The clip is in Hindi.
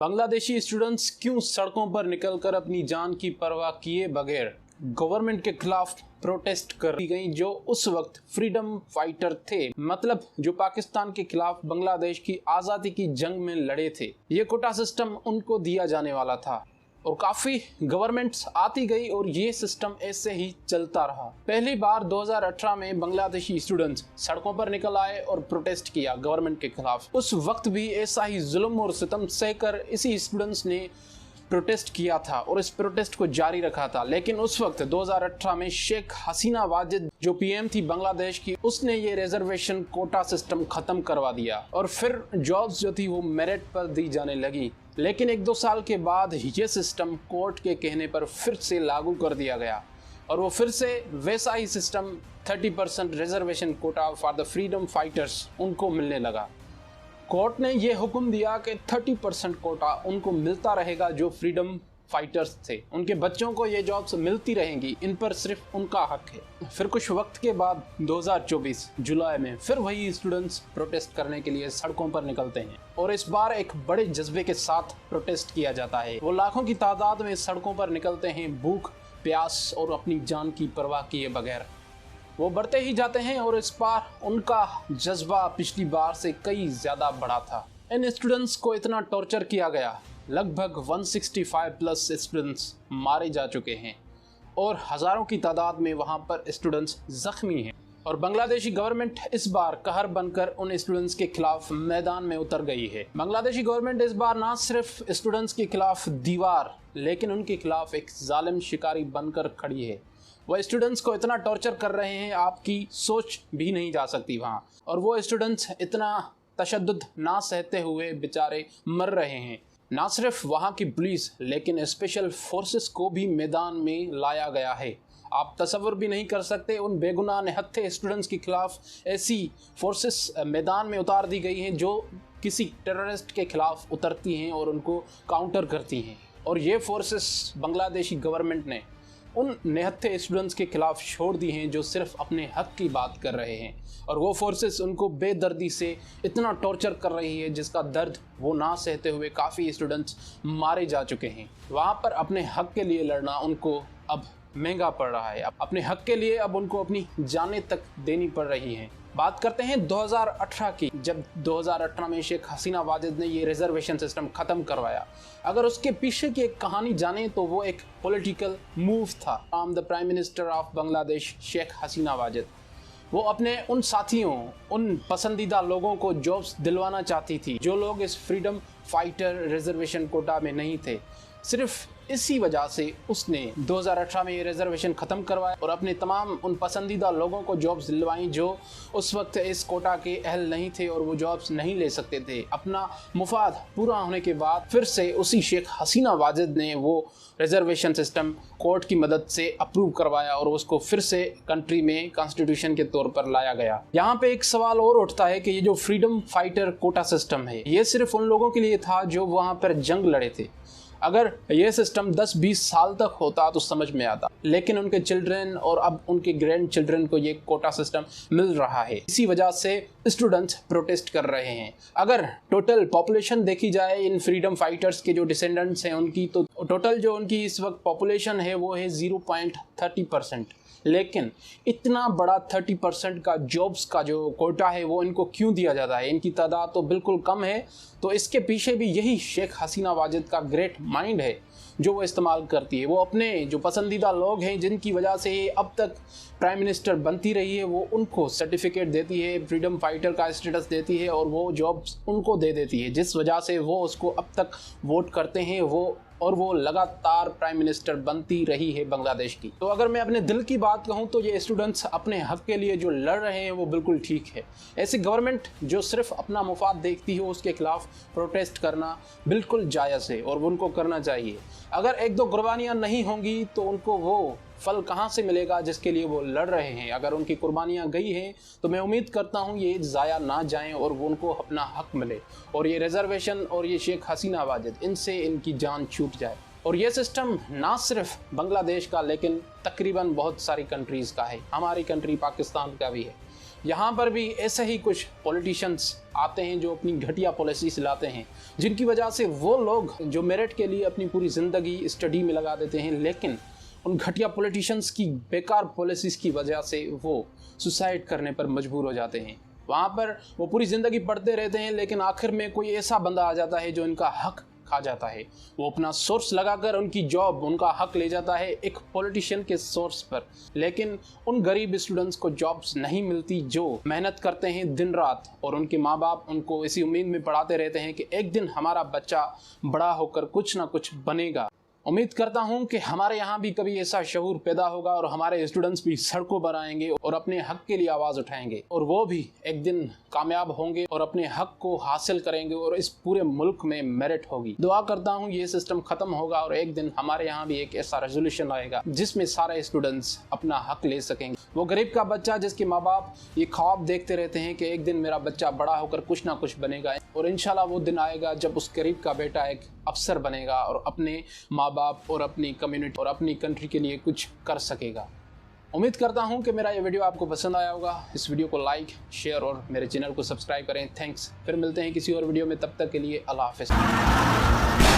बांग्लादेशी स्टूडेंट्स क्यों सड़कों पर निकलकर अपनी जान की परवाह किए बगैर गवर्नमेंट के खिलाफ प्रोटेस्ट कर गई, जो उस वक्त फ्रीडम फाइटर थे, मतलब जो पाकिस्तान के खिलाफ बांग्लादेश की आज़ादी की जंग में लड़े थे। ये कोटा सिस्टम उनको दिया जाने वाला था और काफ़ी गवर्नमेंट्स आती गई और ये सिस्टम ऐसे ही चलता रहा। पहली बार 2018 में बांग्लादेशी स्टूडेंट्स सड़कों पर निकल आए और प्रोटेस्ट किया गवर्नमेंट के खिलाफ। उस वक्त भी ऐसा ही जुल्म और सितम सहकर इसी स्टूडेंट्स ने प्रोटेस्ट किया था और इस प्रोटेस्ट को जारी रखा था। लेकिन उस वक्त 2018 में शेख हसीना वाजिद जो पीएम थी बांग्लादेश की, उसने ये रिजर्वेशन कोटा सिस्टम खत्म करवा दिया और फिर जॉब्स जो थी वो मेरिट पर दी जाने लगी। लेकिन 1-2 साल के बाद ये सिस्टम कोर्ट के कहने पर फिर से लागू कर दिया गया और वो फिर से वैसा ही system 30% reservation quota for the freedom fighters उनको मिलने लगा। कोर्ट ने ये हुक्म दिया कि 30% कोटा उनको मिलता रहेगा जो फ्रीडम फाइटर्स थे, उनके बच्चों को ये जॉब्स मिलती रहेंगी, इन पर सिर्फ उनका हक है। फिर कुछ वक्त के बाद 2024 जुलाई में फिर वही स्टूडेंट्स प्रोटेस्ट करने के लिए सड़कों पर निकलते हैं और इस बार एक बड़े जज्बे के साथ प्रोटेस्ट किया जाता है। वो लाखों की तादाद में सड़कों पर निकलते हैं, भूख प्यास और अपनी जान की परवाह किए बगैर वो बढ़ते ही जाते हैं और इस बार उनका जज्बा पिछली बार से कई ज़्यादा बढ़ा था। इन स्टूडेंट्स को इतना टॉर्चर किया गया, लगभग 165 प्लस स्टूडेंट्स मारे जा चुके हैं और हज़ारों की तादाद में वहाँ पर स्टूडेंट्स जख्मी हैं। और बांग्लादेशी गवर्नमेंट इस बार कहर बनकर उन स्टूडेंट्स के खिलाफ मैदान में उतर गई है। बांग्लादेशी गवर्नमेंट इस बार ना सिर्फ स्टूडेंट्स के खिलाफ दीवार, लेकिन उनके खिलाफ एक जालिम शिकारी बनकर खड़ी है। वो स्टूडेंट्स को इतना टॉर्चर कर रहे हैं, आपकी सोच भी नहीं जा सकती वहाँ। और वो स्टूडेंट्स इतना तशद्दुद ना सहते हुए बेचारे मर रहे हैं। ना सिर्फ वहाँ की पुलिस, लेकिन स्पेशल फोर्सेस को भी मैदान में लाया गया है। आप तसव्वुर भी नहीं कर सकते, उन बेगुनाह निहत्थे स्टूडेंट्स के खिलाफ ऐसी फोर्सेस मैदान में उतार दी गई हैं जो किसी टेररिस्ट के खिलाफ उतरती हैं और उनको काउंटर करती हैं। और ये फोर्सेस बांग्लादेशी गवर्नमेंट ने उन निहत्थे स्टूडेंट्स के खिलाफ छोड़ दी हैं जो सिर्फ अपने हक की बात कर रहे हैं। और वो फोर्सेस उनको बेदर्दी से इतना टॉर्चर कर रही है जिसका दर्द वो ना सहते हुए काफ़ी स्टूडेंट्स मारे जा चुके हैं। वहाँ पर अपने हक के लिए लड़ना उनको अब महंगा पड़ रहा है। अपने हक के लिए अब उनको अपनी जानें तक देनी पड़ रही हैं। बात करते हैं 2018 की, जब 2018 में शेख हसीना वाजिद ने ये रिजर्वेशन सिस्टम ख़त्म करवाया। अगर उसके पीछे की एक कहानी जाने तो वो एक पॉलिटिकल मूव था। The prime minister of Bangladesh Sheikh Hasina Wazed, वो अपने उन साथियों, उन पसंदीदा लोगों को जॉब्स दिलवाना चाहती थी जो लोग इस फ्रीडम फाइटर रिजर्वेशन कोटा में नहीं थे। सिर्फ इसी वजह से उसने 2018 में ये रिजर्वेशन ख़त्म करवाया और अपने तमाम उन पसंदीदा लोगों को जॉब्स दिलवाई जो उस वक्त इस कोटा के अहल नहीं थे और वो जॉब्स नहीं ले सकते थे। अपना मुफाद पूरा होने के बाद फिर से उसी शेख हसीना वाजिद ने वो रिजर्वेशन सिस्टम कोर्ट की मदद से अप्रूव करवाया और उसको फिर से कंट्री में कॉन्स्टिट्यूशन के तौर पर लाया गया। यहाँ पे एक सवाल और उठता है कि ये जो फ्रीडम फाइटर कोटा सिस्टम है, ये सिर्फ उन लोगों के लिए था जो वहाँ पर जंग लड़े थे। अगर यह सिस्टम 10-20 साल तक होता तो समझ में आता, लेकिन उनके चिल्ड्रन और अब उनके ग्रैंड चिल्ड्रन को ये कोटा सिस्टम मिल रहा है। इसी वजह से स्टूडेंट्स प्रोटेस्ट कर रहे हैं। अगर टोटल पॉपुलेशन देखी जाए इन फ्रीडम फाइटर्स के जो डिसेंडेंट्स हैं उनकी, तो टोटल जो उनकी इस वक्त पॉपुलेशन है वो है 0.30%। लेकिन इतना बड़ा 30% का जॉब्स का जो कोटा है वो इनको क्यों दिया जाता है? इनकी तादाद तो बिल्कुल कम है। तो इसके पीछे भी यही शेख हसीना वाजिद का ग्रेट माइंड है जो वो इस्तेमाल करती है। वो अपने जो पसंदीदा लोग हैं जिनकी वजह से ये अब तक प्राइम मिनिस्टर बनती रही है, वो उनको सर्टिफिकेट देती है, फ्रीडम फाइटर का स्टेटस देती है और वो जॉब्स उनको दे देती है, जिस वजह से वो उसको अब तक वोट करते हैं वो लगातार प्राइम मिनिस्टर बनती रही है बांग्लादेश की। तो अगर मैं अपने दिल की बात कहूँ तो ये स्टूडेंट्स अपने हक के लिए जो लड़ रहे हैं वो बिल्कुल ठीक है। ऐसी गवर्नमेंट जो सिर्फ अपना मुफाद देखती है उसके खिलाफ प्रोटेस्ट करना बिल्कुल जायज़ है और उनको करना चाहिए। अगर 1-2 कुर्बानियाँ नहीं होंगी तो उनको वो फल कहाँ से मिलेगा जिसके लिए वो लड़ रहे हैं। अगर उनकी कुर्बानियाँ गई हैं तो मैं उम्मीद करता हूँ ये ज़ाया ना जाएं और वो उनको अपना हक मिले और ये रिजर्वेशन और ये शेख हसीना वाजिद इनसे इनकी जान छूट जाए। और ये सिस्टम ना सिर्फ बांग्लादेश का लेकिन तकरीबन बहुत सारी कंट्रीज़ का है, हमारी कंट्री पाकिस्तान का भी है। यहाँ पर भी ऐसे ही कुछ पॉलिटिशियंस आते हैं जो अपनी घटिया पॉलिसीज लाते हैं, जिनकी वजह से वो लोग जो मेरिट के लिए अपनी पूरी ज़िंदगी स्टडी में लगा देते हैं, लेकिन उन घटिया पॉलिटिशियंस की बेकार पॉलिसीज़ की वजह से वो सुसाइड करने पर मजबूर हो जाते हैं। वहाँ पर वो पूरी ज़िंदगी पढ़ते रहते हैं, लेकिन आखिर में कोई ऐसा बंदा आ जाता है जो इनका हक खा जाता है। वो अपना सोर्स लगाकर उनकी जॉब, उनका हक ले जाता है एक पॉलिटिशियन के सोर्स पर, लेकिन उन गरीब स्टूडेंट्स को जॉब्स नहीं मिलती जो मेहनत करते हैं दिन रात, और उनके माँ बाप उनको इसी उम्मीद में पढ़ाते रहते हैं कि एक दिन हमारा बच्चा बड़ा होकर कुछ ना कुछ बनेगा। उम्मीद करता हूं कि हमारे यहाँ भी कभी ऐसा शऊर पैदा होगा और हमारे स्टूडेंट्स भी सड़कों पर आएंगे और अपने हक के लिए आवाज़ उठाएंगे, और वो भी एक दिन कामयाब होंगे और अपने हक को हासिल करेंगे और इस पूरे मुल्क में मेरिट होगी। दुआ करता हूं ये सिस्टम खत्म होगा और एक दिन हमारे यहाँ भी एक ऐसा रेजोल्यूशन आएगा जिसमें सारे स्टूडेंट्स अपना हक ले सकेंगे। वो गरीब का बच्चा जिसके माँ बाप ये ख्वाब देखते रहते हैं कि एक दिन मेरा बच्चा बड़ा होकर कुछ ना कुछ बनेगा, और इंशाल्लाह वो दिन आएगा जब उस गरीब का बेटा एक अफसर बनेगा और अपने माँ बाप और अपनी कम्युनिटी और अपनी कंट्री के लिए कुछ कर सकेगा। उम्मीद करता हूँ कि मेरा ये वीडियो आपको पसंद आया होगा। इस वीडियो को लाइक, शेयर और मेरे चैनल को सब्सक्राइब करें। थैंक्स। फिर मिलते हैं किसी और वीडियो में, तब तक के लिए अल्लाह हाफ़िज़।